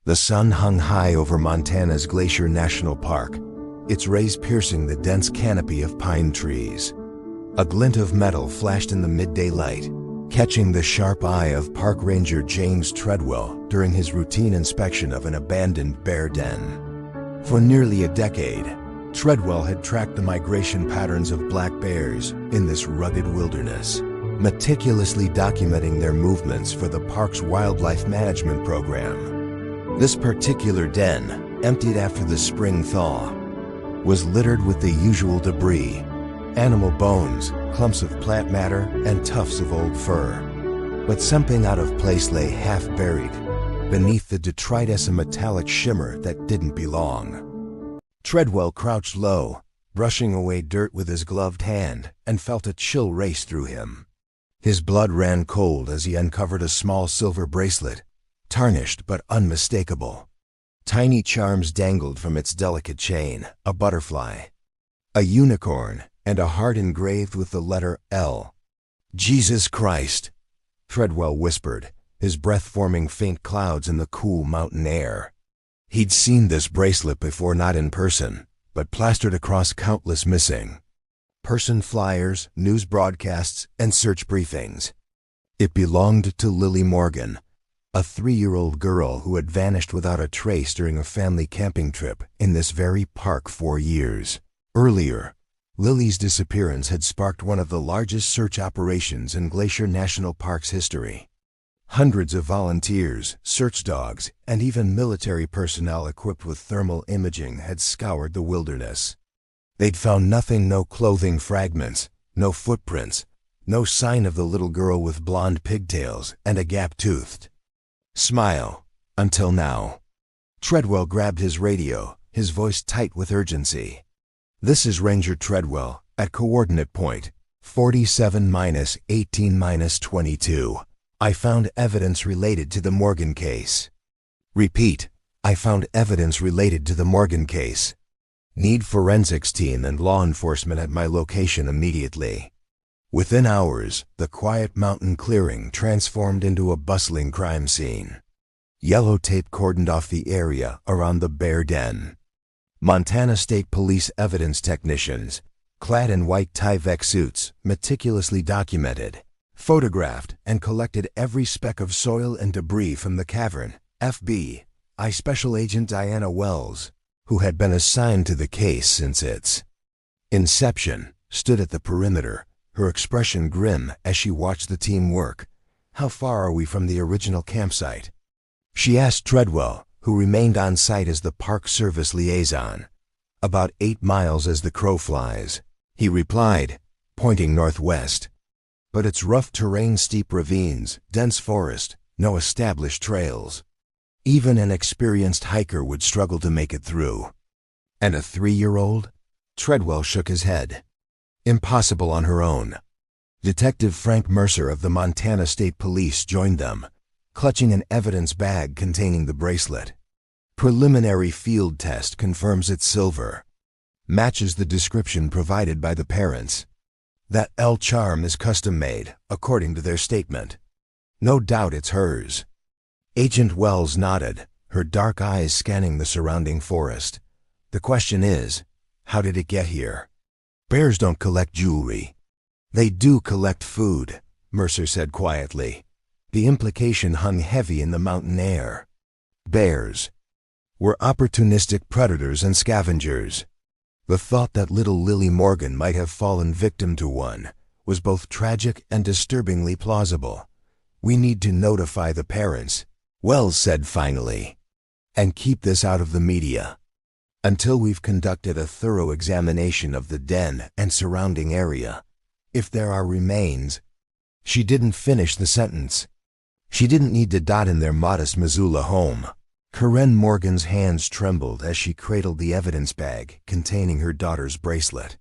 The sun hung high over Montana's Glacier National Park, its rays piercing the dense canopy of pine trees. A glint of metal flashed in the midday light, catching the sharp eye of Park Ranger James Treadwell during his routine inspection of an abandoned bear den. For nearly a decade, Treadwell had tracked the migration patterns of black bears in this rugged wilderness, meticulously documenting their movements for the park's wildlife management program. This particular den, emptied after the spring thaw, was littered with the usual debris: animal bones, clumps of plant matter, and tufts of old fur. But something out of place lay half-buried beneath the detritus, a metallic shimmer that didn't belong. Treadwell crouched low, brushing away dirt with his gloved hand, and felt a chill race through him. His blood ran cold as he uncovered a small silver bracelet, tarnished but unmistakable. Tiny charms dangled from its delicate chain: a butterfly, a unicorn, and a heart engraved with the letter L. "Jesus Christ," Treadwell whispered, his breath forming faint clouds in the cool mountain air. He'd seen this bracelet before, not in person, but plastered across countless missing person flyers, news broadcasts, and search briefings. It belonged to Lily Morgan, a 3-year-old girl who had vanished without a trace during a family camping trip in this very park 4 years earlier. Lily's disappearance had sparked one of the largest search operations in Glacier National Park's history. Hundreds of volunteers, search dogs, and even military personnel equipped with thermal imaging had scoured the wilderness. They'd found nothing: no clothing fragments, no footprints, no sign of the little girl with blonde pigtails and a gap-toothed smile. Until now. Treadwell grabbed his radio, his voice tight with urgency. "This is Ranger Treadwell, at coordinate point 47-18-22. I found evidence related to the Morgan case." "Repeat, I found evidence related to the Morgan case. Need forensics team and law enforcement at my location immediately." Within hours, the quiet mountain clearing transformed into a bustling crime scene. Yellow tape cordoned off the area around the bear den. Montana State Police evidence technicians, clad in white Tyvek suits, meticulously documented, photographed, and collected every speck of soil and debris from the cavern. FBI Special Agent Diana Wells, who had been assigned to the case since its inception, stood at the perimeter, her expression grim as she watched the team work. "How far are we from the original campsite?" she asked Treadwell, who remained on site as the Park Service liaison. "About 8 miles as the crow flies," he replied, pointing northwest. "But it's rough terrain, steep ravines, dense forest, no established trails. Even an experienced hiker would struggle to make it through." "And a 3-year-old? Treadwell shook his head. "Impossible on her own." Detective Frank Mercer of the Montana State Police joined them, clutching an evidence bag containing the bracelet. "Preliminary field test confirms it's silver. Matches the description provided by the parents. That L charm is custom-made, according to their statement. No doubt it's hers." Agent Wells nodded, her dark eyes scanning the surrounding forest. "The question is, how did it get here? Bears don't collect jewelry." "They do collect food," Mercer said quietly. The implication hung heavy in the mountain air. Bears were opportunistic predators and scavengers. The thought that little Lily Morgan might have fallen victim to one was both tragic and disturbingly plausible. "We need to notify the parents," Wells said finally, "and keep this out of the media until we've conducted a thorough examination of the den and surrounding area. If there are remains—" She didn't finish the sentence. She didn't need to dot in their modest Missoula home. Karen Morgan's hands trembled as she cradled the evidence bag containing her daughter's bracelet.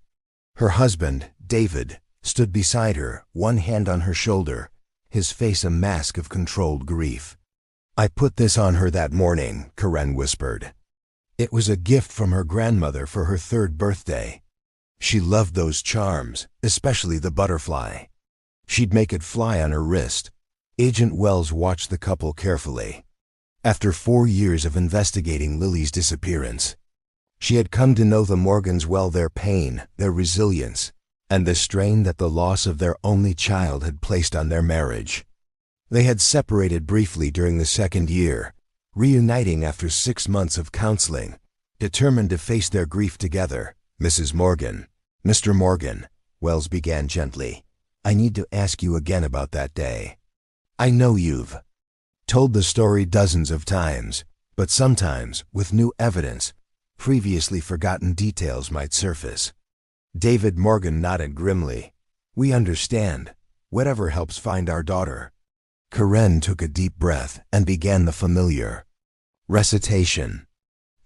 Her husband, David, stood beside her, one hand on her shoulder, his face a mask of controlled grief. "I put this on her that morning," Karen whispered. "It was a gift from her grandmother for her 3rd birthday. She loved those charms, especially the butterfly. She'd make it fly on her wrist." Agent Wells watched the couple carefully. After 4 years of investigating Lily's disappearance, she had come to know the Morgans well, their pain, their resilience, and the strain that the loss of their only child had placed on their marriage. They had separated briefly during the 2nd year, reuniting after 6 months of counseling, determined to face their grief together. Mrs. Morgan, Mr. Morgan, Wells began gently, I need to ask you again about that day. I know you've told the story dozens of times, but sometimes, with new evidence, previously forgotten details might surface. David Morgan nodded grimly. We understand. Whatever helps find our daughter. Karen took a deep breath and began the familiar recitation.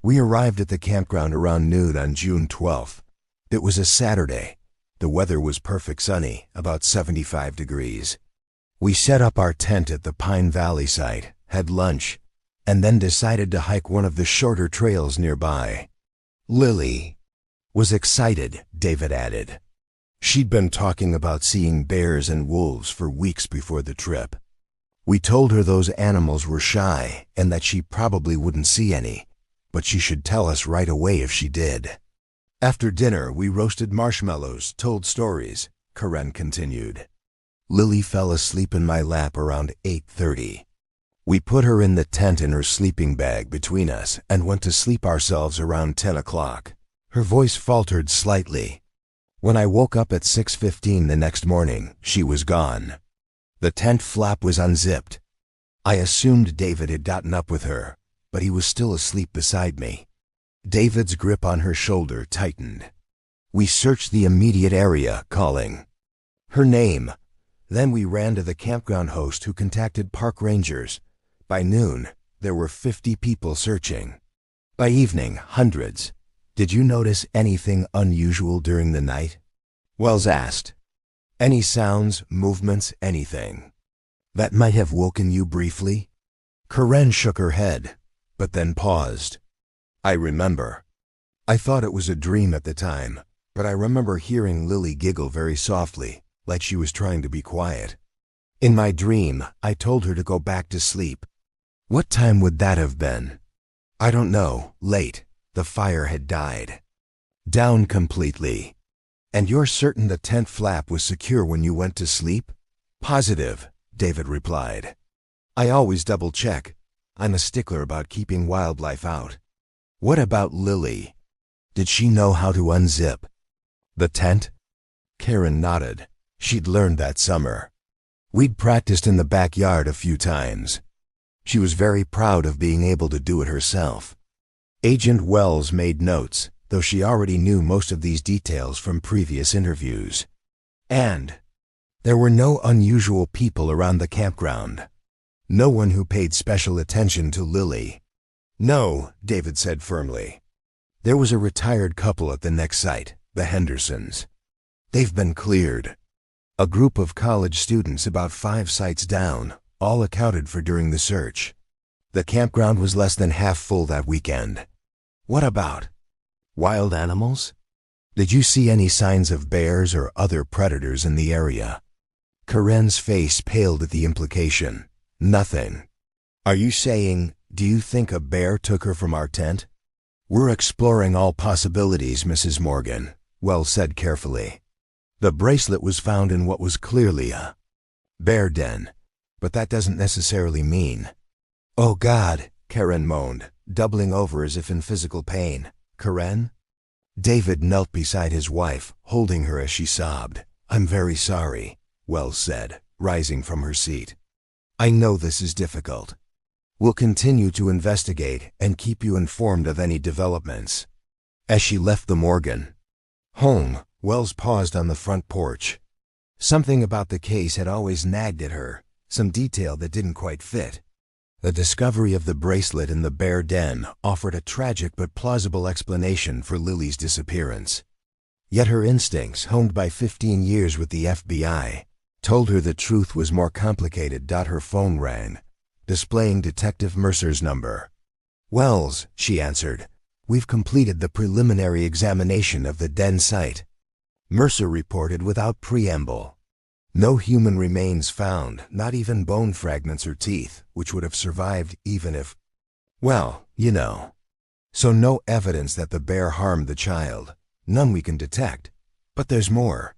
We arrived at the campground around noon on June 12th. It was a Saturday. The weather was perfect sunny, about 75 degrees. We set up our tent at the Pine Valley site, had lunch, and then decided to hike one of the shorter trails nearby. Lily was excited, David added. She'd been talking about seeing bears and wolves for weeks before the trip. We told her those animals were shy and that she probably wouldn't see any, but she should tell us right away if she did. After dinner, we roasted marshmallows, told stories, Karen continued. Lily fell asleep in my lap around 8:30. We put her in the tent in her sleeping bag between us and went to sleep ourselves around 10 o'clock. Her voice faltered slightly. When I woke up at 6:15 the next morning, she was gone. The tent flap was unzipped. I assumed David had gotten up with her, but he was still asleep beside me. David's grip on her shoulder tightened. We searched the immediate area, calling her name. Then we ran to the campground host, who contacted park rangers. By noon, there were 50 people searching. By evening, hundreds. Did you notice anything unusual during the night? Wells asked. Any sounds, movements, anything that might have woken you briefly? Karen shook her head, but then paused. I remember. I thought it was a dream at the time, but I remember hearing Lily giggle very softly, like she was trying to be quiet. In my dream, I told her to go back to sleep. What time would that have been? I don't know. Late. The fire had died down completely. And you're certain the tent flap was secure when you went to sleep? Positive, David replied. I always double-check. I'm a stickler about keeping wildlife out. What about Lily? Did she know how to unzip the tent? Karen nodded. She'd learned that summer. We'd practiced in the backyard a few times. She was very proud of being able to do it herself. Agent Wells made notes, though she already knew most of these details from previous interviews. And there were no unusual people around the campground. No one who paid special attention to Lily. No, David said firmly. There was a retired couple at the next site, the Hendersons. They've been cleared. A group of college students about 5 sites down, all accounted for during the search. The campground was less than half full that weekend. What about wild animals? Did you see any signs of bears or other predators in the area? Karen's face paled at the implication. Nothing. Are you saying, do you think a bear took her from our tent? We're exploring all possibilities, Mrs. Morgan, Wells said carefully. The bracelet was found in what was clearly a bear den, but that doesn't necessarily mean. Oh God, Karen moaned, doubling over as if in physical pain. Karen? David knelt beside his wife, holding her as she sobbed. I'm very sorry, Wells said, rising from her seat. I know this is difficult. We'll continue to investigate and keep you informed of any developments. As she left the Morgan home, Wells paused on the front porch. Something about the case had always nagged at her, some detail that didn't quite fit. The discovery of the bracelet in the bear den offered a tragic but plausible explanation for Lily's disappearance. Yet her instincts, honed by 15 years with the FBI, told her the truth was more complicated. Her phone rang, displaying Detective Mercer's number. Wells, she answered, we've completed the preliminary examination of the den site. Mercer reported without preamble. No human remains found, not even bone fragments or teeth, which would have survived even if Well, you know. So no evidence that the bear harmed the child. None we can detect. But there's more.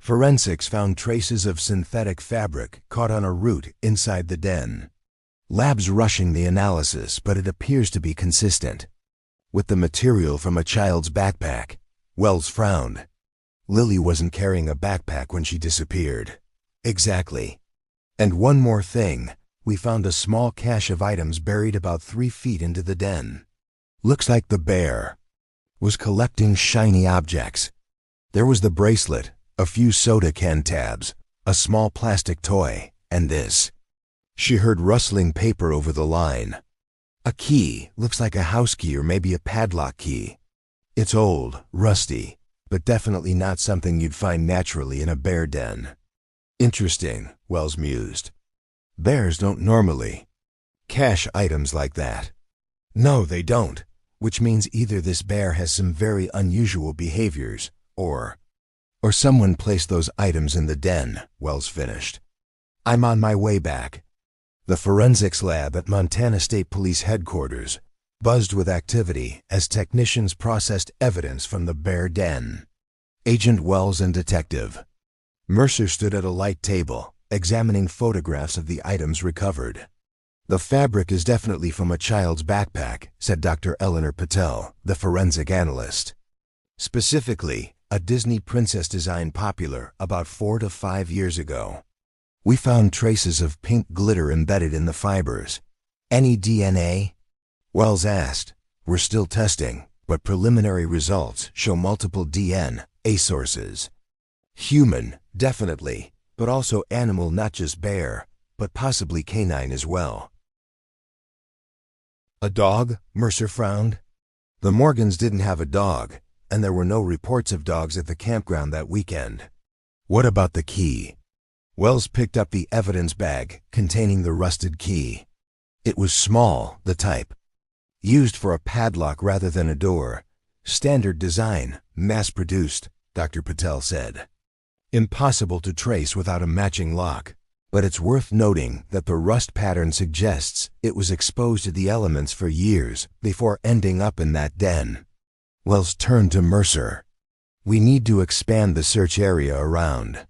Forensics found traces of synthetic fabric caught on a root inside the den. Labs rushing the analysis, but it appears to be consistent with the material from a child's backpack. Wells frowned. Lily wasn't carrying a backpack when she disappeared. Exactly. And one more thing. We found a small cache of items buried about 3 feet into the den. Looks like the bear was collecting shiny objects. There was the bracelet, a few soda can tabs, a small plastic toy, and this. She heard rustling paper over the line. A key, looks like a house key or maybe a padlock key. It's old, rusty, but definitely not something you'd find naturally in a bear den. Interesting, Wells mused. Bears don't normally cache items like that. No, they don't, which means either this bear has some very unusual behaviors, or someone placed those items in the den, Wells finished. I'm on my way back. The forensics lab at Montana State Police headquarters buzzed with activity as technicians processed evidence from the bear den. Agent Wells and Detective Mercer stood at a light table, examining photographs of the items recovered. The fabric is definitely from a child's backpack, said Dr. Eleanor Patel, the forensic analyst. Specifically, a Disney princess design popular about 4 to 5 years ago. We found traces of pink glitter embedded in the fibers. Any DNA? Wells asked. We're still testing, but preliminary results show multiple DNA sources. Human, definitely, but also animal, not just bear, but possibly canine as well. A dog? Mercer frowned. The Morgans didn't have a dog, and there were no reports of dogs at the campground that weekend. What about the key? Wells picked up the evidence bag containing the rusted key. It was small, the type used for a padlock rather than a door. Standard design, mass-produced, Dr. Patel said. Impossible to trace without a matching lock. But it's worth noting that the rust pattern suggests it was exposed to the elements for years before ending up in that den. Wells turned to Mercer. We need to expand the search area around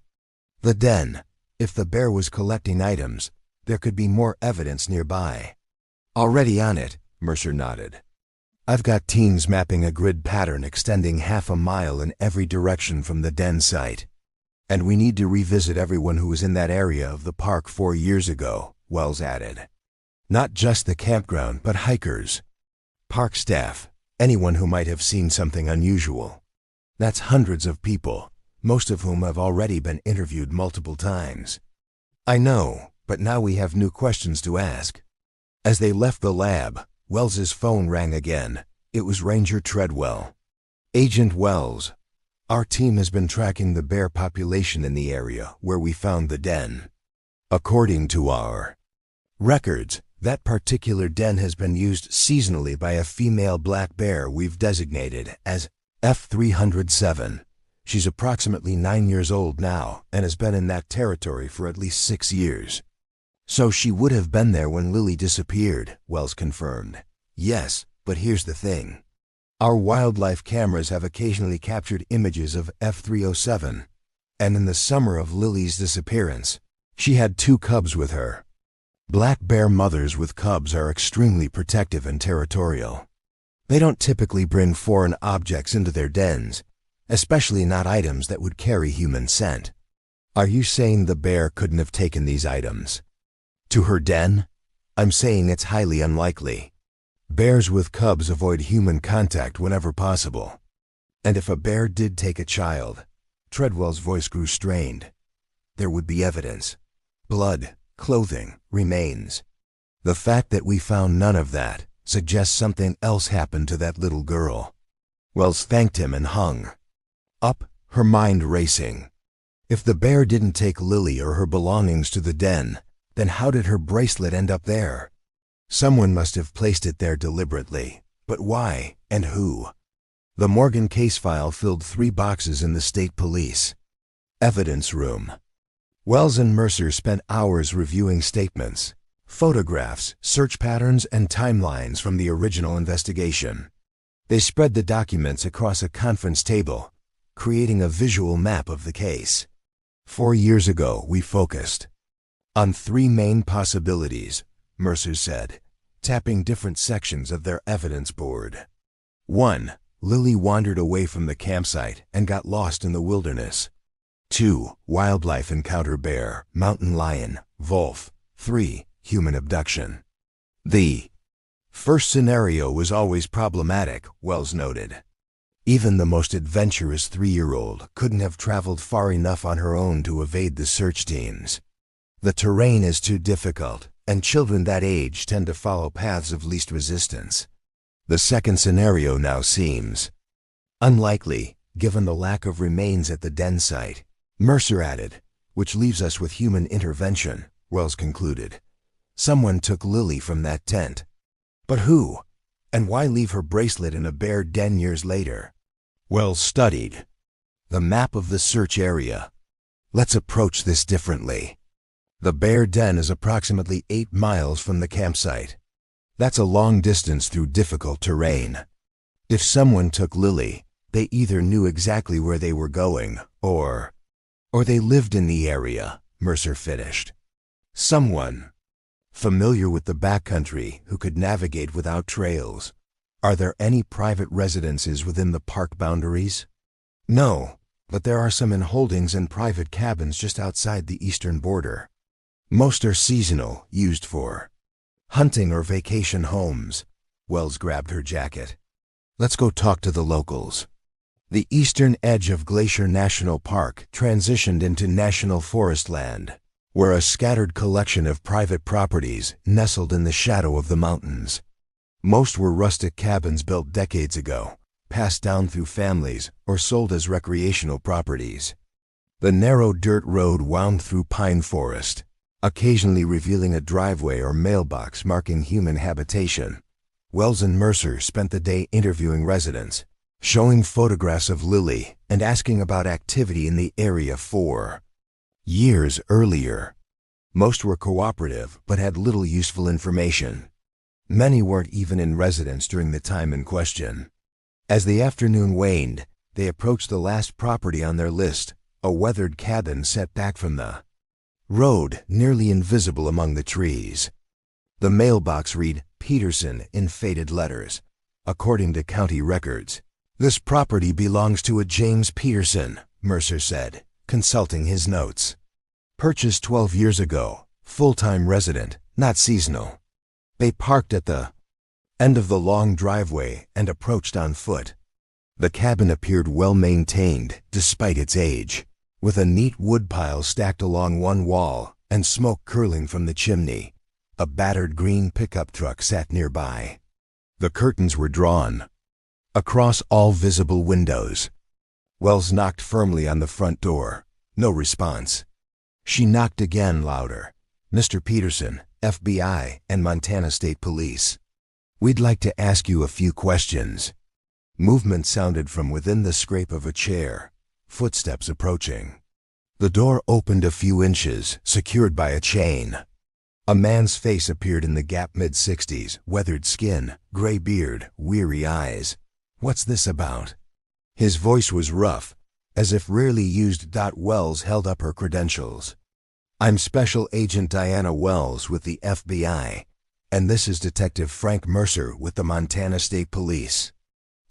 the den. If the bear was collecting items, there could be more evidence nearby. Already on it, Mercer nodded. I've got teams mapping a grid pattern extending half a mile in every direction from the den site. And we need to revisit everyone who was in that area of the park 4 years ago, Wells added. Not just the campground, but hikers, park staff, anyone who might have seen something unusual. That's hundreds of people, most of whom have already been interviewed multiple times. I know, but now we have new questions to ask. As they left the lab, Wells's phone rang again. It was Ranger Treadwell. Agent Wells. Our team has been tracking the bear population in the area where we found the den. According to our records, that particular den has been used seasonally by a female black bear we've designated as F307. She's approximately 9 years old now and has been in that territory for at least 6 years. So she would have been there when Lily disappeared, Wells confirmed. Yes, but here's the thing. Our wildlife cameras have occasionally captured images of F307, and in the summer of Lily's disappearance, she had 2 cubs with her. Black bear mothers with cubs are extremely protective and territorial. They don't typically bring foreign objects into their dens, especially not items that would carry human scent. Are you saying the bear couldn't have taken these items to her den? I'm saying it's highly unlikely. Bears with cubs avoid human contact whenever possible. And if a bear did take a child, Treadwell's voice grew strained, there would be evidence. Blood, clothing, remains. The fact that we found none of that suggests something else happened to that little girl. Wells thanked him and hung up, her mind racing. If the bear didn't take Lily or her belongings to the den, then how did her bracelet end up there? Someone must have placed it there deliberately, but why and who? The Morgan case file filled 3 boxes in the state police evidence room. Wells and Mercer spent hours reviewing statements, Photographs, search patterns, and timelines from the original investigation. They spread the documents across a conference table, creating a visual map of the case. 4 years ago, we focused on 3 main possibilities, Mercer said, tapping different sections of their evidence board. 1. Lily wandered away from the campsite and got lost in the wilderness. 2. Wildlife encounter: bear, mountain lion, wolf. 3. Human abduction. The first scenario was always problematic, Wells noted. Even the most adventurous 3-year-old couldn't have traveled far enough on her own to evade the search teams. The terrain is too difficult, and children that age tend to follow paths of least resistance. The second scenario now seems unlikely, given the lack of remains at the den site, Mercer added, which leaves us with human intervention, Wells concluded. Someone took Lily from that tent. But who? And why leave her bracelet in a bear den years later? Wells studied the map of the search area. Let's approach this differently. The bear den is approximately 8 miles from the campsite. That's a long distance through difficult terrain. If someone took Lily, they either knew exactly where they were going, or they lived in the area, Mercer finished. Someone familiar with the backcountry who could navigate without trails. Are there any private residences within the park boundaries? No, but there are some in holdings and private cabins just outside the eastern border. Most are seasonal, used for hunting or vacation homes. Wells grabbed her jacket. Let's go talk to the locals. The eastern edge of Glacier National Park transitioned into national forest land, where a scattered collection of private properties nestled in the shadow of the mountains. Most were rustic cabins built decades ago, passed down through families or sold as recreational properties. The narrow dirt road wound through pine forest, occasionally revealing a driveway or mailbox marking human habitation. Wells and Mercer spent the day interviewing residents, showing photographs of Lily and asking about activity in the area 4 years earlier. Most were cooperative but had little useful information. Many weren't even in residence during the time in question. As the afternoon waned, they approached the last property on their list, a weathered cabin set back from the road, nearly invisible among the trees. The mailbox read Peterson in faded letters. According to county records, this property belongs to a James Peterson, Mercer said, consulting his notes. Purchased 12 years ago, full-time resident, not seasonal. They parked at the end of the long driveway and approached on foot. The cabin appeared well-maintained despite its age, with a neat woodpile stacked along one wall and smoke curling from the chimney. A battered green pickup truck sat nearby. The curtains were drawn across all visible windows. Wells knocked firmly on the front door. No response. She knocked again, louder. Mr. Peterson, FBI and Montana State Police. We'd like to ask you a few questions. Movement sounded from within the scrape of a chair. Footsteps approaching. The door opened a few inches, secured by a chain. A man's face appeared in the gap, mid-60s, weathered skin, gray beard, weary eyes. What's this about? His voice was rough, as if rarely used. Wells held up her credentials. I'm Special Agent Diana Wells with the FBI, and this is Detective Frank Mercer with the Montana State Police.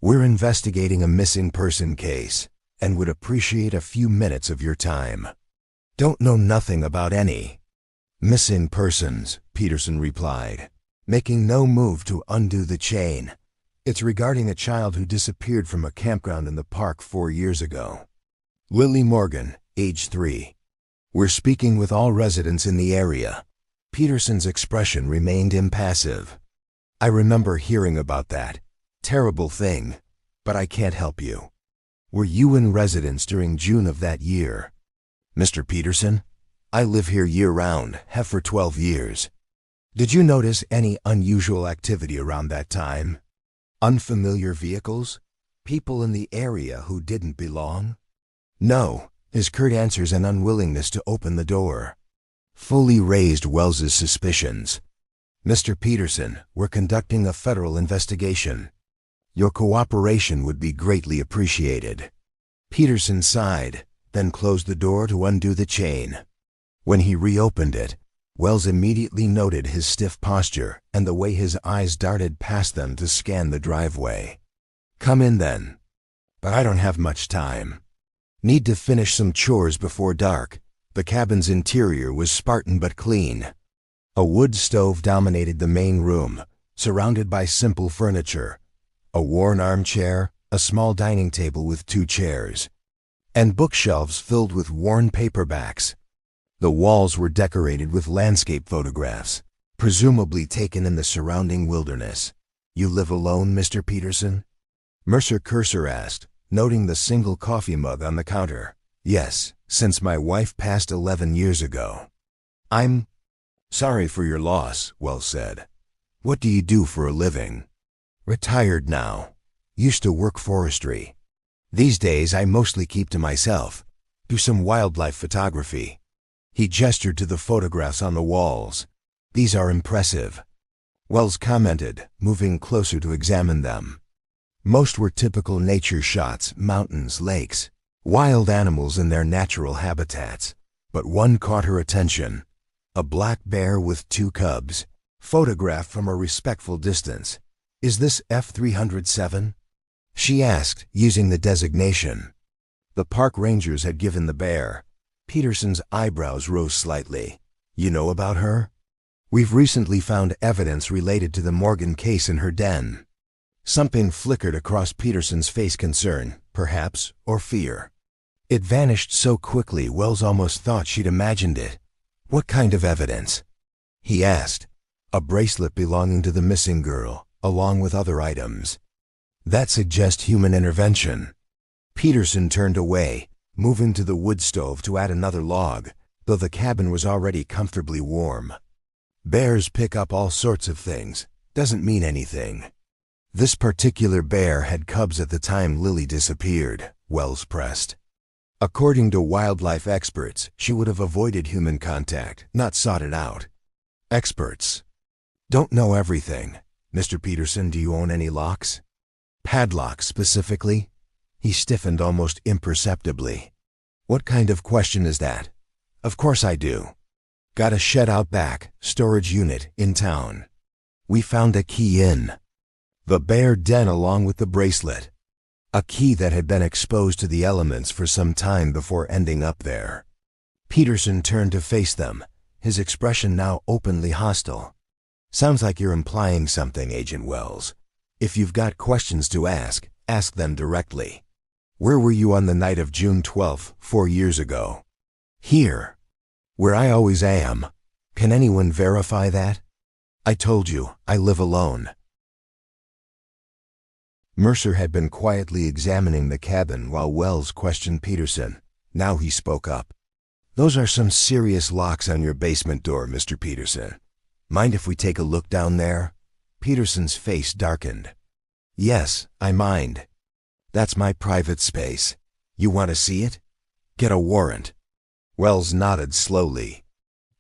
We're investigating a missing person case, and would appreciate a few minutes of your time. Don't know nothing about any missing persons, Peterson replied, making no move to undo the chain. It's regarding a child who disappeared from a campground in the park 4 years ago. Lily Morgan, age 3. We're speaking with all residents in the area. Peterson's expression remained impassive. I remember hearing about that terrible thing, but I can't help you. Were you in residence during June of that year? Mr. Peterson, I live here year-round, have for 12 years. Did you notice any unusual activity around that time? Unfamiliar vehicles? People in the area who didn't belong? No, his curt answers and unwillingness to open the door fully raised Wells's suspicions. Mr. Peterson, we're conducting a federal investigation. Your cooperation would be greatly appreciated. Peterson sighed, then closed the door to undo the chain. When he reopened it, Wells immediately noted his stiff posture and the way his eyes darted past them to scan the driveway. Come in then. But I don't have much time. Need to finish some chores before dark. The cabin's interior was Spartan but clean. A wood stove dominated the main room, surrounded by simple furniture. A worn armchair, a small dining table with 2 chairs, and bookshelves filled with worn paperbacks. The walls were decorated with landscape photographs, presumably taken in the surrounding wilderness. You live alone, Mr. Peterson? Mercer Cursor asked, noting the single coffee mug on the counter. Yes, since my wife passed 11 years ago. I'm sorry for your loss, Wells said. What do you do for a living? Retired now. Used to work forestry. These days I mostly keep to myself. Do some wildlife photography. He gestured to the photographs on the walls. These are impressive. Wells commented, moving closer to examine them. Most were typical nature shots, mountains, lakes, wild animals in their natural habitats. But one caught her attention. A black bear with 2 cubs, photographed from a respectful distance. Is this F307? She asked, using the designation. The park rangers had given the bear. Peterson's eyebrows rose slightly. You know about her? We've recently found evidence related to the Morgan case in her den. Something flickered across Peterson's face, concern, perhaps, or fear. It vanished so quickly Wells almost thought she'd imagined it. What kind of evidence? He asked. A bracelet belonging to the missing girl, along with other items. That suggests human intervention. Peterson turned away, moving to the wood stove to add another log, though the cabin was already comfortably warm. Bears pick up all sorts of things. Doesn't mean anything. This particular bear had cubs at the time Lily disappeared, Wells pressed. According to wildlife experts, she would have avoided human contact, not sought it out. Experts don't know everything. Mr. Peterson, do you own any locks? Padlocks, specifically? He stiffened almost imperceptibly. What kind of question is that? Of course I do. Got a shed out back, storage unit, in town. We found a key in the bear den along with the bracelet. A key that had been exposed to the elements for some time before ending up there. Peterson turned to face them, his expression now openly hostile. Sounds like you're implying something, Agent Wells. If you've got questions to ask them directly. Where were you on the night of June 12th, 4 years ago? Here. Where I always am. Can anyone verify that? I told you, I live alone. Mercer had been quietly examining the cabin while Wells questioned Peterson. Now he spoke up. Those are some serious locks on your basement door, Mr. Peterson. Mind if we take a look down there? Peterson's face darkened. Yes, I mind. That's my private space. You want to see it? Get a warrant. Wells nodded slowly.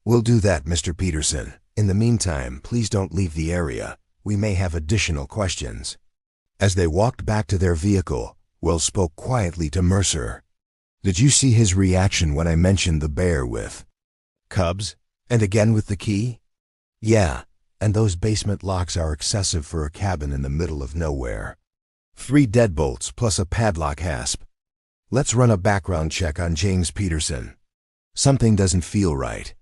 We'll do that, Mr. Peterson. In the meantime, please don't leave the area. We may have additional questions. As they walked back to their vehicle, Wells spoke quietly to Mercer. Did you see his reaction when I mentioned the bear with cubs? And again with the key? Yeah, and those basement locks are excessive for a cabin in the middle of nowhere. 3 deadbolts plus a padlock hasp. Let's run a background check on James Peterson. Something doesn't feel right.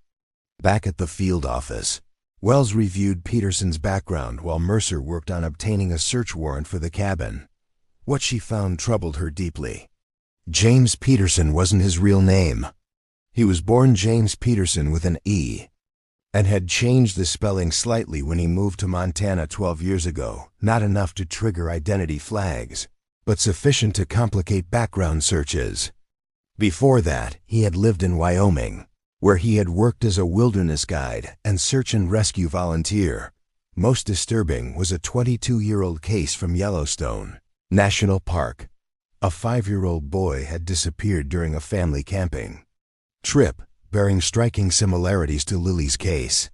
Back at the field office, Wells reviewed Peterson's background while Mercer worked on obtaining a search warrant for the cabin. What she found troubled her deeply. James Peterson wasn't his real name. He was born James Peterson with an E, and had changed the spelling slightly when he moved to Montana 12 years ago, not enough to trigger identity flags, but sufficient to complicate background searches. Before that, he had lived in Wyoming, where he had worked as a wilderness guide and search and rescue volunteer. Most disturbing was a 22-year-old case from Yellowstone National Park. A 5-year-old boy had disappeared during a family camping trip, bearing striking similarities to Lily's case.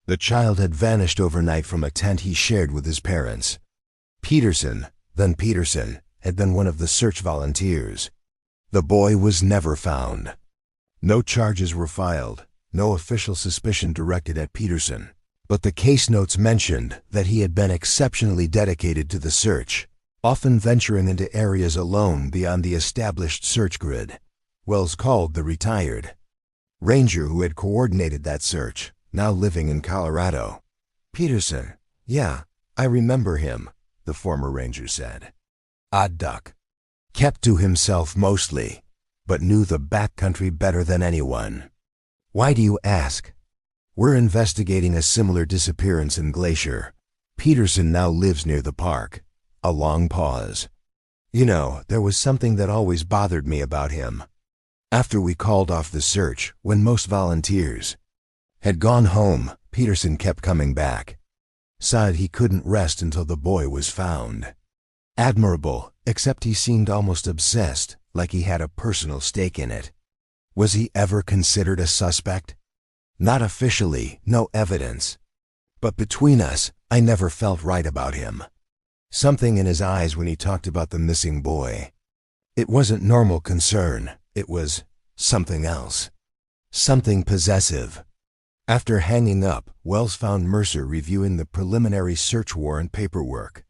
The child had vanished overnight from a tent he shared with his parents. Peterson, then Peterson, had been one of the search volunteers. The boy was never found. No charges were filed, no official suspicion directed at Peterson, but the case notes mentioned that he had been exceptionally dedicated to the search, often venturing into areas alone beyond the established search grid. Wells called the retired ranger who had coordinated that search, now living in Colorado. "Peterson, yeah, I remember him," the former ranger said. Odd duck. Kept to himself mostly, but knew the backcountry better than anyone. "Why do you ask?" "We're investigating a similar disappearance in Glacier. Peterson now lives near the park." A long pause. "You know, there was something that always bothered me about him. After we called off the search, when most volunteers had gone home, Peterson kept coming back. Said he couldn't rest until the boy was found. Admirable, except he seemed almost obsessed, like he had a personal stake in it." "Was he ever considered a suspect?" "Not officially, no evidence. But between us, I never felt right about him. Something in his eyes when he talked about the missing boy. It wasn't normal concern, it was something else. Something possessive." After hanging up, Wells found Mercer reviewing the preliminary search warrant paperwork.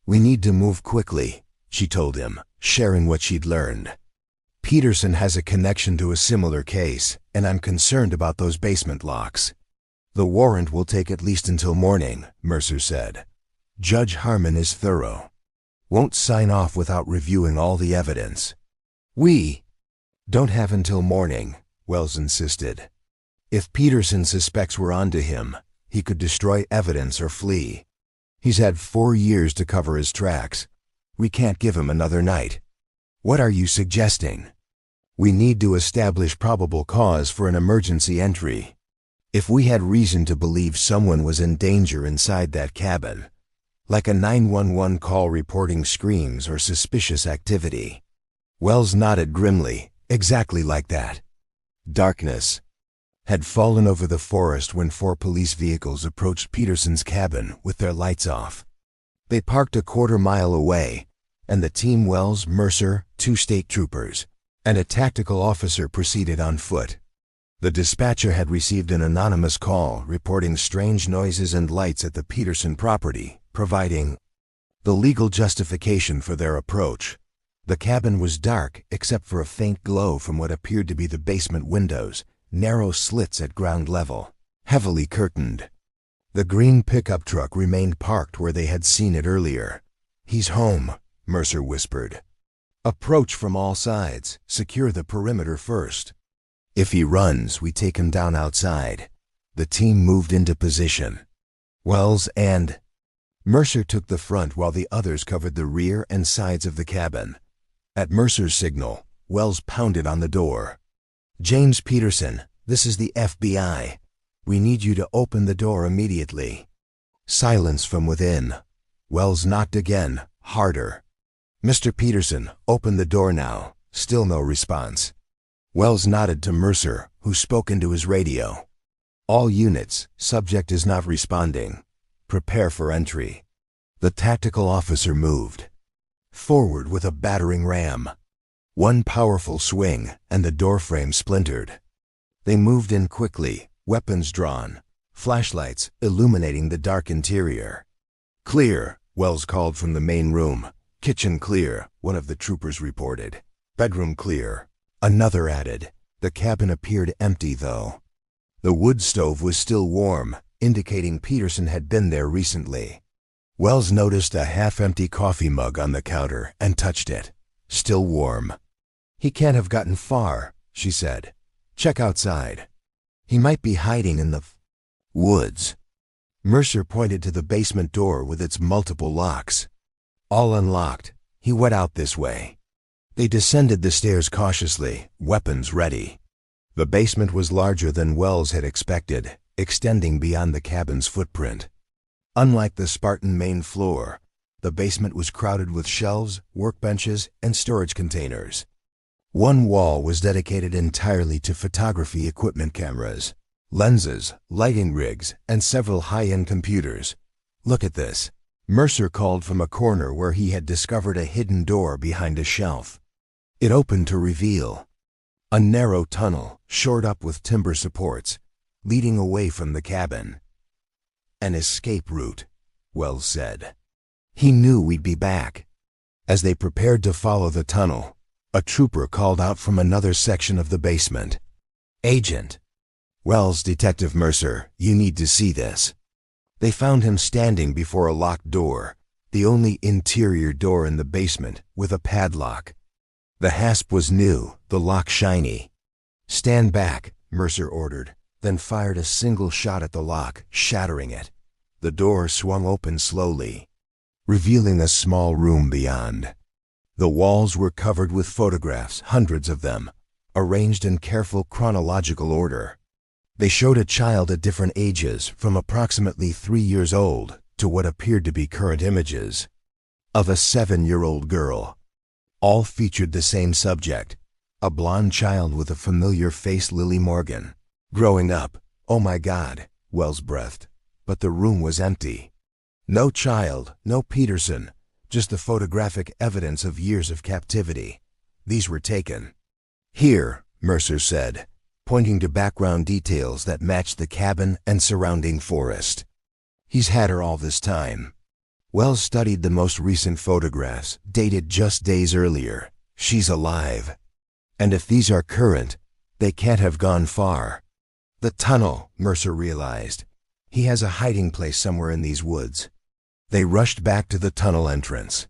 "We need to move quickly," she told him, sharing what she'd learned. "Peterson has a connection to a similar case, and I'm concerned about those basement locks." "The warrant will take at least until morning," Mercer said. "Judge Harmon is thorough. Won't sign off without reviewing all the evidence." "We don't have until morning," Wells insisted. "If Peterson suspects we're onto him, he could destroy evidence or flee. He's had 4 years to cover his tracks. We can't give him another night." "What are you suggesting?" "We need to establish probable cause for an emergency entry. If we had reason to believe someone was in danger inside that cabin, like a 911 call reporting screams or suspicious activity." Wells nodded grimly. "Exactly like that." Darkness had fallen over the forest when 4 police vehicles approached Peterson's cabin with their lights off. They parked a quarter-mile away, and the team Wells, Mercer, 2 state troopers, and a tactical officer proceeded on foot. The dispatcher had received an anonymous call reporting strange noises and lights at the Peterson property, providing the legal justification for their approach. The cabin was dark except for a faint glow from what appeared to be the basement windows, narrow slits at ground level, heavily curtained. The green pickup truck remained parked where they had seen it earlier. "He's home," Mercer whispered. "Approach from all sides. Secure the perimeter first. If he runs, we take him down outside." The team moved into position. Wells and Mercer took the front while the others covered the rear and sides of the cabin. At Mercer's signal, Wells pounded on the door. "James Peterson, this is the FBI. We need you to open the door immediately." Silence from within. Wells knocked again, harder. "Mr. Peterson, open the door now." Still no response. Wells nodded to Mercer, who spoke into his radio. "All units, subject is not responding. Prepare for entry." The tactical officer moved forward with a battering ram. One powerful swing, and the doorframe splintered. They moved in quickly, weapons drawn, flashlights illuminating the dark interior. "Clear," Wells called from the main room. "Kitchen clear," one of the troopers reported. "Bedroom clear," another added. The cabin appeared empty, though. The wood stove was still warm, indicating Peterson had been there recently. Wells noticed a half-empty coffee mug on the counter and touched it. Still warm. "He can't have gotten far," she said. "Check outside. He might be hiding in the woods." Mercer pointed to the basement door with its multiple locks. "All unlocked. He went out this way." They descended the stairs cautiously, weapons ready. The basement was larger than Wells had expected, extending beyond the cabin's footprint. Unlike the Spartan main floor, the basement was crowded with shelves, workbenches, and storage containers. One wall was dedicated entirely to photography equipment cameras, lenses, lighting rigs, and several high-end computers. "Look at this," Mercer called from a corner where he had discovered a hidden door behind a shelf. It opened to reveal a narrow tunnel, shored up with timber supports, leading away from the cabin. "An escape route," Wells said. "He knew we'd be back." As they prepared to follow the tunnel, a trooper called out from another section of the basement. "Agent." "Wells, Detective Mercer, you need to see this." They found him standing before a locked door, the only interior door in the basement, with a padlock. The hasp was new, the lock shiny. "Stand back," Mercer ordered, then fired a single shot at the lock, shattering it. The door swung open slowly, revealing a small room beyond. The walls were covered with photographs, hundreds of them, arranged in careful chronological order. They showed a child at different ages, from approximately 3 years old to what appeared to be current images of a 7-year-old girl. All featured the same subject, a blonde child with a familiar face, Lily Morgan. Growing up, "Oh my God," Wells breathed, but the room was empty. No child, no Peterson, just the photographic evidence of years of captivity. These were taken. "Here," Mercer said, pointing to background details that matched the cabin and surrounding forest. "He's had her all this time." Wells studied the most recent photographs, dated just days earlier. "She's alive. And if these are current, they can't have gone far." "The tunnel," Mercer realized. "He has a hiding place somewhere in these woods." They rushed back to the tunnel entrance.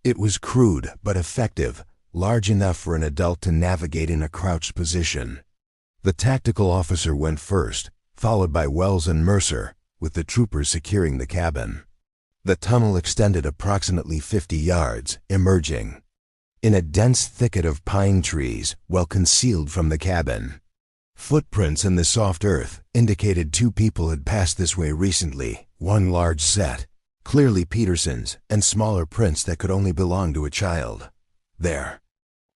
It was crude but effective, large enough for an adult to navigate in a crouched position. The tactical officer went first, followed by Wells and Mercer, with the troopers securing the cabin. The tunnel extended approximately 50 yards, emerging in a dense thicket of pine trees, well concealed from the cabin. Footprints in the soft earth indicated 2 people had passed this way recently, one large set, clearly Peterson's, and smaller prints that could only belong to a child. "There.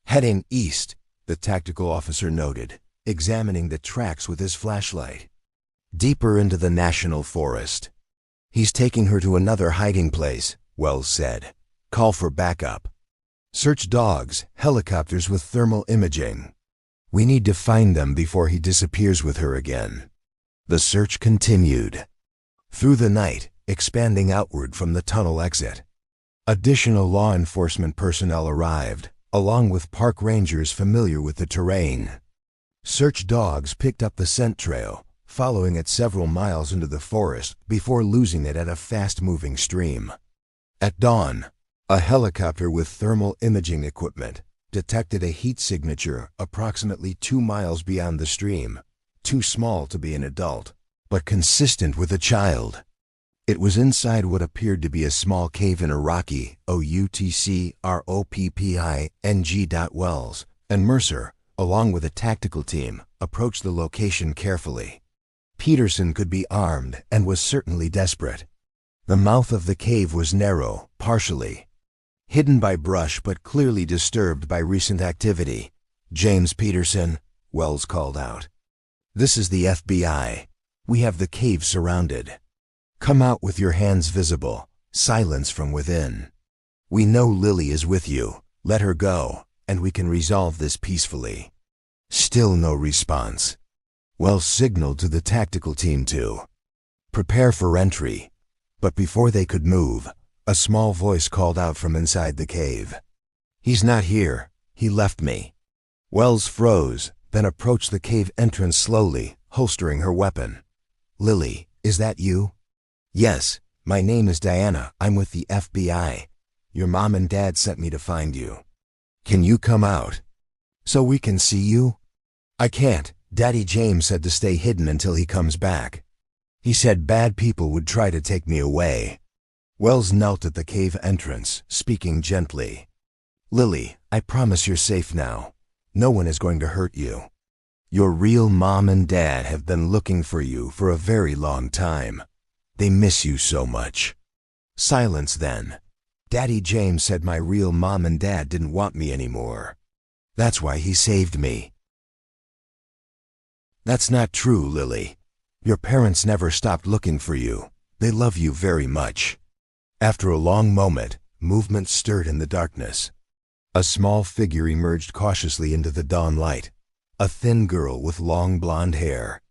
Heading east," the tactical officer noted, examining the tracks with his flashlight. "Deeper into the national forest." "He's taking her to another hiding place," Wells said. "Call for backup. Search dogs, helicopters with thermal imaging. We need to find them before he disappears with her again." The search continued through the night, expanding outward from the tunnel exit. Additional law enforcement personnel arrived, along with park rangers familiar with the terrain. Search dogs picked up the scent trail, following it several miles into the forest before losing it at a fast-moving stream. At dawn, a helicopter with thermal imaging equipment detected a heat signature approximately 2 miles beyond the stream, too small to be an adult, but consistent with a child. It was inside what appeared to be a small cave in a rocky OUTCROPPING. Wells and Mercer, along with a tactical team, approached the location carefully. Peterson could be armed and was certainly desperate. The mouth of the cave was narrow, partially hidden by brush but clearly disturbed by recent activity. "James Peterson," Wells called out. "This is the FBI. We have the cave surrounded. Come out with your hands visible, silence from within. We know Lily is with you. Let her go, and we can resolve this peacefully." Still no response. Wells signaled to the tactical team to prepare for entry. But before they could move, a small voice called out from inside the cave. "He's not here. He left me." Wells froze, then approached the cave entrance slowly, holstering her weapon. "Lily, is that you?" "Yes, my name is Diana. I'm with the FBI. Your mom and dad sent me to find you." "Can you come out so we can see you?" "I can't. Daddy James said to stay hidden until he comes back. He said bad people would try to take me away." Wells knelt at the cave entrance, speaking gently. "Lily, I promise you're safe now. No one is going to hurt you. Your real mom and dad have been looking for you for a very long time. They miss you so much." Silence then. "Daddy James said my real mom and dad didn't want me anymore. That's why he saved me." That's not true, Lily. Your parents never stopped looking for you. They love you very much. After a long moment, movement stirred in the darkness. A small figure emerged cautiously into the dawn light. A thin girl with long blonde hair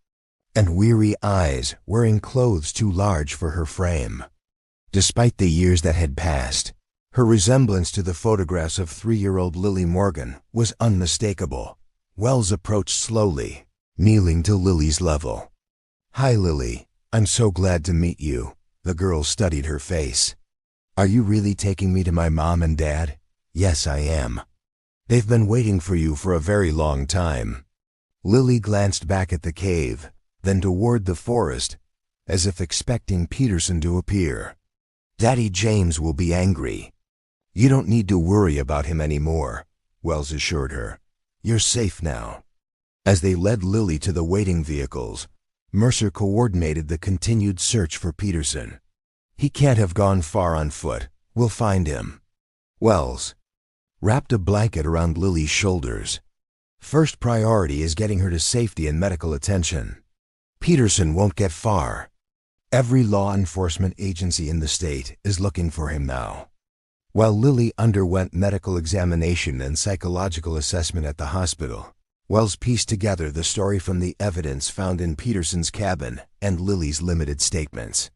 and weary eyes, wearing clothes too large for her frame. Despite the years that had passed, her resemblance to the photographs of 3-year-old Lily Morgan was unmistakable. Wells approached slowly, kneeling to Lily's level. "Hi, Lily. I'm so glad to meet you." The girl studied her face. "Are you really taking me to my mom and dad?" "Yes, I am. They've been waiting for you for a very long time." Lily glanced back at the cave, then toward the forest, as if expecting Peterson to appear. "Daddy James will be angry." "You don't need to worry about him anymore," Wells assured her. "You're safe now." As they led Lily to the waiting vehicles, Mercer coordinated the continued search for Peterson. "He can't have gone far on foot. We'll find him." Wells wrapped a blanket around Lily's shoulders. "First priority is getting her to safety and medical attention. Peterson won't get far. Every law enforcement agency in the state is looking for him now." While Lily underwent medical examination and psychological assessment at the hospital, Wells pieced together the story from the evidence found in Peterson's cabin and Lily's limited statements.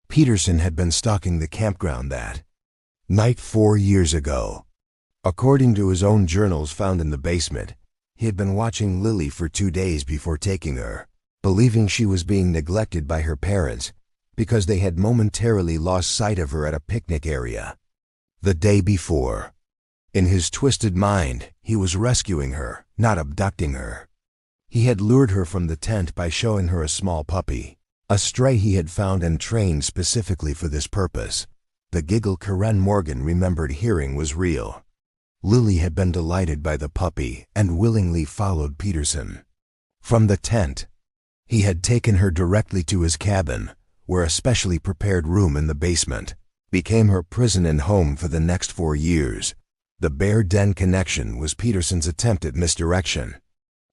Peterson had been stalking the campground that night 4 years ago. According to his own journals found in the basement, he had been watching Lily for 2 days before taking her, believing she was being neglected by her parents because they had momentarily lost sight of her at a picnic area the day before. In his twisted mind, he was rescuing her, not abducting her. He had lured her from the tent by showing her a small puppy, a stray he had found and trained specifically for this purpose. The giggle Karen Morgan remembered hearing was real. Lily had been delighted by the puppy and willingly followed Peterson. From the tent, he had taken her directly to his cabin, where a specially prepared room in the basement became her prison and home for the next 4 years. The bear den connection was Peterson's attempt at misdirection.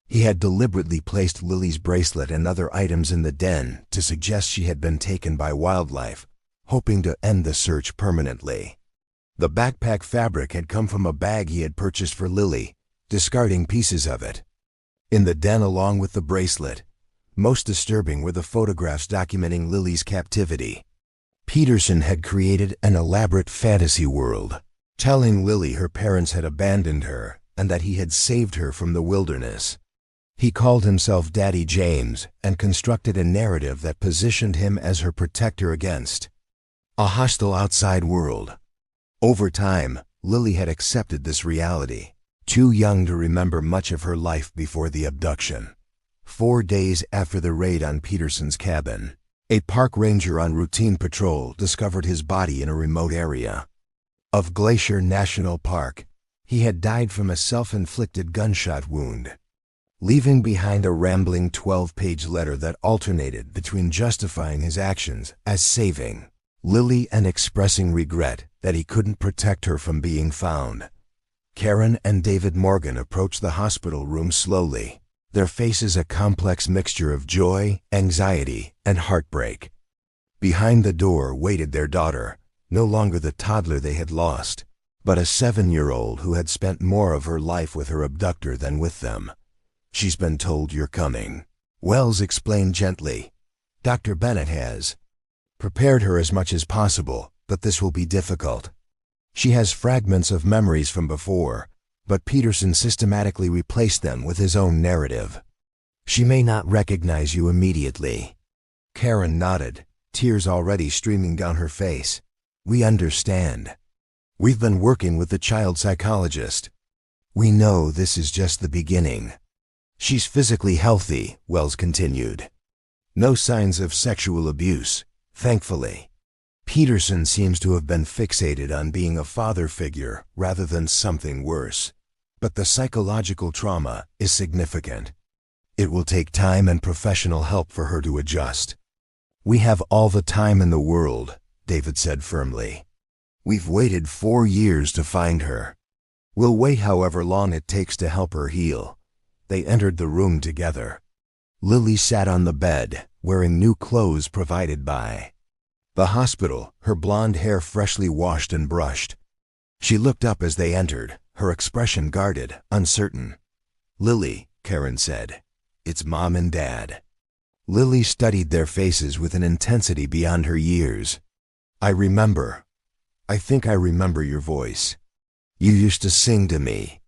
He had deliberately placed Lily's bracelet and other items in the den to suggest she had been taken by wildlife, hoping to end the search permanently. The backpack fabric had come from a bag he had purchased for Lily, discarding pieces of it. In the den along with the bracelet, most disturbing were the photographs documenting Lily's captivity. Peterson had created an elaborate fantasy world, telling Lily her parents had abandoned her and that he had saved her from the wilderness. He called himself Daddy James and constructed a narrative that positioned him as her protector against a hostile outside world. Over time, Lily had accepted this reality, too young to remember much of her life before the abduction. 4 days after the raid on Peterson's cabin, a park ranger on routine patrol discovered his body in a remote area of Glacier National Park. He had died from a self-inflicted gunshot wound, leaving behind a rambling 12-page letter that alternated between justifying his actions as saving Lily and expressing regret that he couldn't protect her from being found. Karen and David Morgan approached the hospital room slowly, their faces a complex mixture of joy, anxiety, and heartbreak. Behind the door waited their daughter, no longer the toddler they had lost, but a 7-year-old who had spent more of her life with her abductor than with them. "She's been told you're coming," Wells explained gently. "Dr. Bennett has prepared her as much as possible, but this will be difficult. She has fragments of memories from before, but Peterson systematically replaced them with his own narrative. She may not recognize you immediately." Karen nodded, tears already streaming down her face. "We understand. We've been working with the child psychologist. We know this is just the beginning." "She's physically healthy," Wells continued. "No signs of sexual abuse, thankfully. Peterson seems to have been fixated on being a father figure rather than something worse. But the psychological trauma is significant. It will take time and professional help for her to adjust." "We have all the time in the world," David said firmly. "We've waited 4 years to find her. We'll wait however long it takes to help her heal." They entered the room together. Lily sat on the bed, wearing new clothes provided by the hospital, her blonde hair freshly washed and brushed. She looked up as they entered, her expression guarded, uncertain. "Lily," Karen said, "it's Mom and Dad." Lily studied their faces with an intensity beyond her years. I think I remember your voice. You used to sing to me."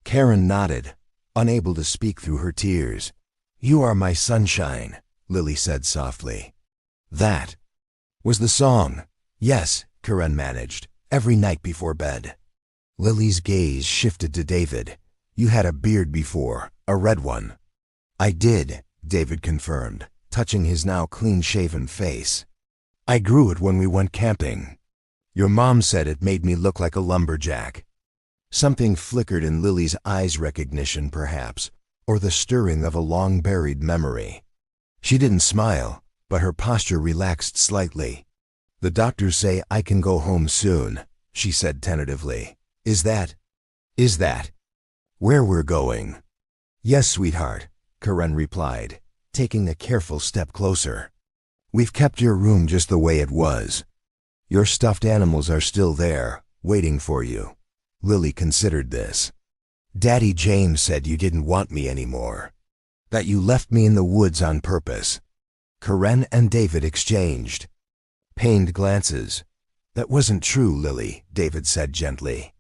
Karen nodded, unable to speak through her tears. "You are my sunshine," Lily said softly. "That was the song." "Yes," Karen managed, "every night before bed." Lily's gaze shifted to David. "You had a beard before, a red one." "I did," David confirmed, touching his now clean-shaven face. "I grew it when we went camping. Your mom said it made me look like a lumberjack." Something flickered in Lily's eyes, recognition perhaps, or the stirring of a long-buried memory. She didn't smile, but her posture relaxed slightly. "The doctors say I can go home soon," she said tentatively. Is that where we're going?" "Yes, sweetheart," Karen replied, taking a careful step closer. "We've kept your room just the way it was. Your stuffed animals are still there, waiting for you." Lily considered this. "Daddy James said you didn't want me anymore. That you left me in the woods on purpose." Karen and David exchanged pained glances. "That wasn't true, Lily," David said gently.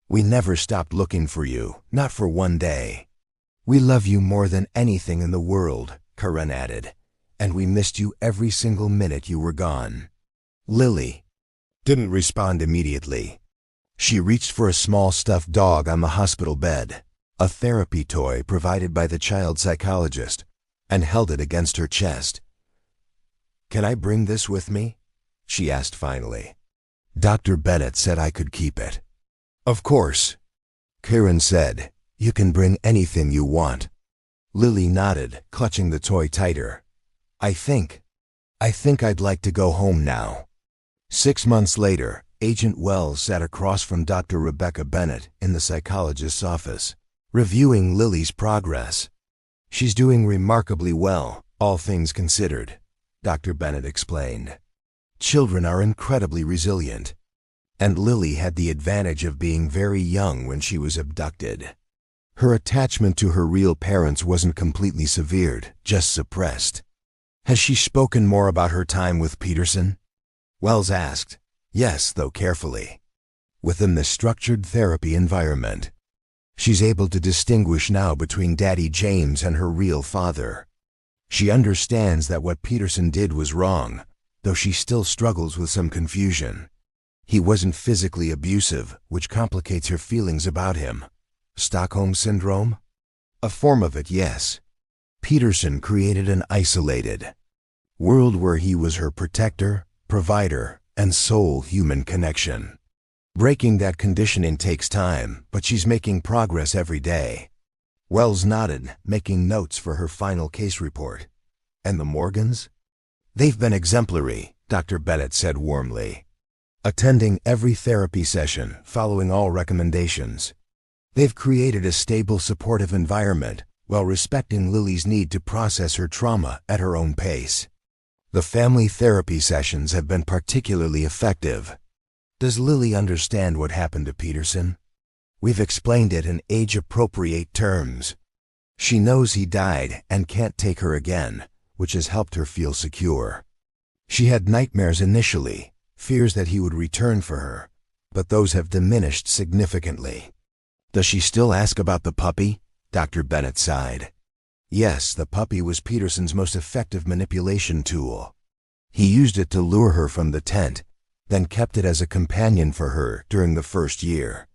"We never stopped looking for you, not for one day." "We love you more than anything in the world," Karen added, "and we missed you every single minute you were gone." Lily didn't respond immediately. She reached for a small stuffed dog on the hospital bed, a therapy toy provided by the child psychologist, and held it against her chest. "Can I bring this with me?" she asked finally. "Dr. Bennett said I could keep it." "Of course," Karen said. "You can bring anything you want." Lily nodded, clutching the toy tighter. I think I'd like to go home now." 6 months later, Agent Wells sat across from Dr. Rebecca Bennett in the psychologist's office, reviewing Lily's progress. "She's doing remarkably well, all things considered," Dr. Bennett explained. "Children are incredibly resilient, and Lily had the advantage of being very young when she was abducted. Her attachment to her real parents wasn't completely severed, just suppressed." "Has she spoken more about her time with Peterson?" Wells asked. "Yes, though carefully. Within the structured therapy environment. She's able to distinguish now between Daddy James and her real father. She understands that what Peterson did was wrong, though she still struggles with some confusion. He wasn't physically abusive, which complicates her feelings about him. Stockholm Syndrome? A form of it, yes. Peterson created an isolated world where he was her protector, provider, and sole human connection. Breaking that conditioning takes time, but she's making progress every day." Wells nodded, making notes for her final case report. "And the Morgans?" "They've been exemplary," Dr. Bennett said warmly. "Attending every therapy session, following all recommendations. They've created a stable, supportive environment while respecting Lily's need to process her trauma at her own pace. The family therapy sessions have been particularly effective." "Does Lily understand what happened to Peterson?" "We've explained it in age-appropriate terms. She knows he died and can't take her again, which has helped her feel secure. She had nightmares initially, fears that he would return for her, but those have diminished significantly." "Does she still ask about the puppy?" Dr. Bennett sighed. "Yes, the puppy was Peterson's most effective manipulation tool. He used it to lure her from the tent, then kept it as a companion for her during the first year.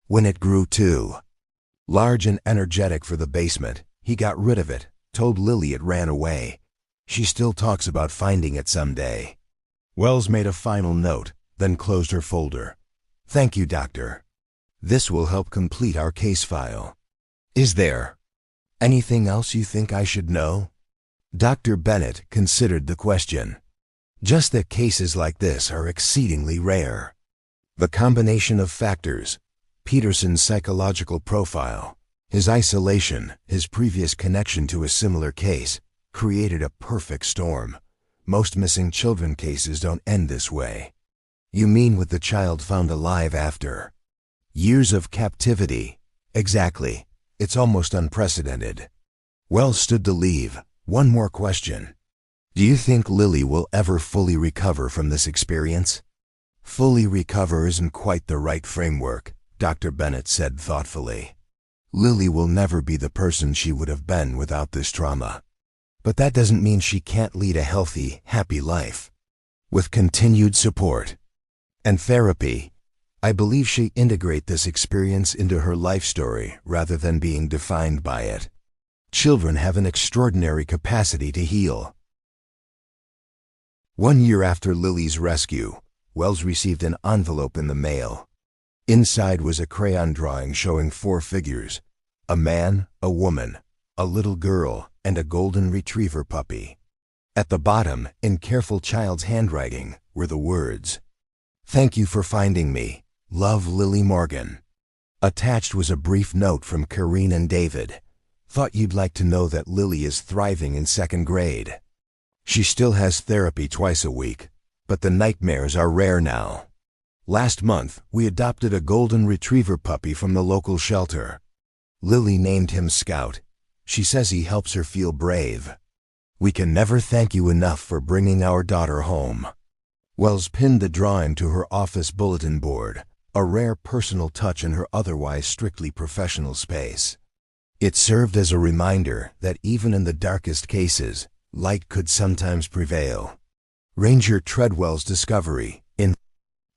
When it grew too large and energetic for the basement, he got rid of it, told Lily it ran away. She still talks about finding it someday." Wells made a final note, then closed her folder. "Thank you, Doctor. This will help complete our case file. Is there anything else you think I should know?" Dr. Bennett considered the question. "Just that cases like this are exceedingly rare. The combination of factors, Peterson's psychological profile, his isolation, his previous connection to a similar case, created a perfect storm. Most missing children cases don't end this way. You mean with the child found alive after years of captivity? Exactly. It's almost unprecedented. Wells stood to leave. One more question. Do you think Lily will ever fully recover from this experience? Fully recover isn't quite the right framework, Dr. Bennett said thoughtfully. Lily will never be the person she would have been without this trauma. But that doesn't mean she can't lead a healthy, happy life. With continued support and therapy, I believe she integrate this experience into her life story rather than being defined by it. Children have an extraordinary capacity to heal. 1 year after Lily's rescue, Wells received an envelope in the mail. Inside was a crayon drawing showing 4 figures: a man, a woman, a little girl, and a golden retriever puppy. At the bottom, in careful child's handwriting, were the words, "Thank you for finding me. Love, Lily Morgan." Attached was a brief note from Karine and David. "Thought you'd like to know that Lily is thriving in 2nd grade. She still has therapy twice a week, but the nightmares are rare now. Last month, we adopted a golden retriever puppy from the local shelter. Lily named him Scout. She says he helps her feel brave. We can never thank you enough for bringing our daughter home." Wells pinned the drawing to her office bulletin board, a rare personal touch in her otherwise strictly professional space. It served as a reminder that even in the darkest cases, light could sometimes prevail. Ranger Treadwell's discovery in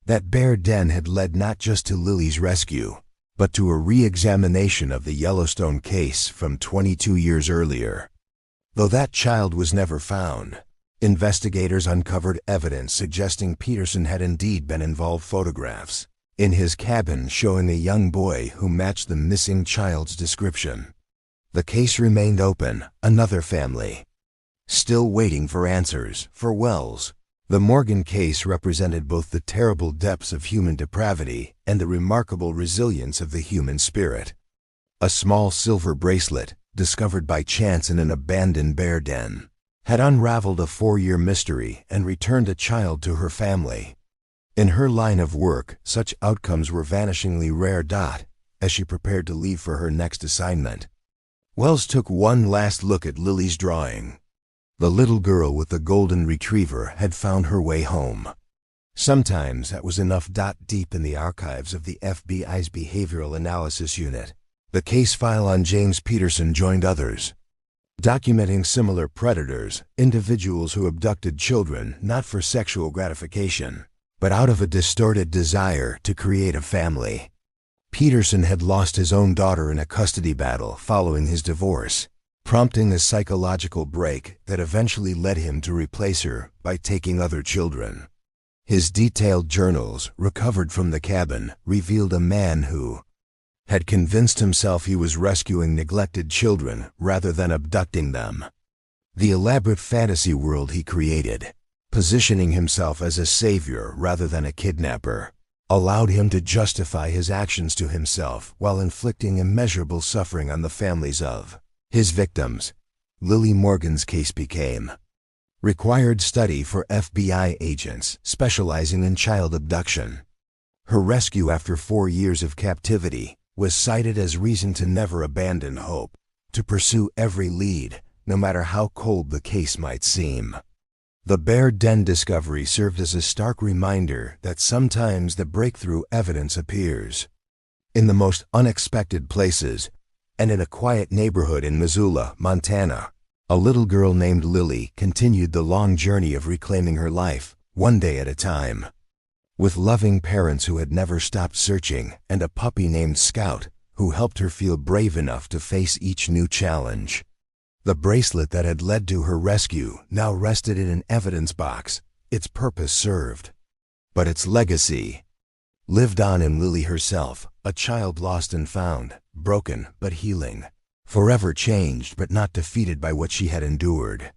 that bear den had led not just to Lily's rescue, but to a re-examination of the Yellowstone case from 22 years earlier. Though that child was never found, investigators uncovered evidence suggesting Peterson had indeed been involved. Photographs in his cabin showing a young boy who matched the missing child's description. The case remained open, another family still waiting for answers. For Wells, the Morgan case represented both the terrible depths of human depravity and the remarkable resilience of the human spirit. A small silver bracelet, discovered by chance in an abandoned bear den, had unraveled a 4-year mystery and returned a child to her family. In her line of work, such outcomes were vanishingly rare. As she prepared to leave for her next assignment, Wells took one last look at Lily's drawing. The little girl with the golden retriever had found her way home. Sometimes that was enough. Deep in the archives of the FBI's Behavioral Analysis Unit, the case file on James Peterson joined others, documenting similar predators, individuals who abducted children not for sexual gratification, but out of a distorted desire to create a family. Peterson had lost his own daughter in a custody battle following his divorce, prompting a psychological break that eventually led him to replace her by taking other children. His detailed journals, recovered from the cabin, revealed a man who had convinced himself he was rescuing neglected children rather than abducting them. The elaborate fantasy world he created, positioning himself as a savior rather than a kidnapper, allowed him to justify his actions to himself while inflicting immeasurable suffering on the families of his victims. Lily Morgan's case became required study for FBI agents specializing in child abduction. Her rescue after 4 years of captivity was cited as reason to never abandon hope, to pursue every lead, no matter how cold the case might seem. The bear den discovery served as a stark reminder that sometimes the breakthrough evidence appears in the most unexpected places. And in a quiet neighborhood in Missoula, Montana, a little girl named Lily continued the long journey of reclaiming her life, one day at a time. With loving parents who had never stopped searching, and a puppy named Scout, who helped her feel brave enough to face each new challenge. The bracelet that had led to her rescue now rested in an evidence box, its purpose served. But its legacy lived on in Lily herself, a child lost and found, broken but healing, forever changed but not defeated by what she had endured.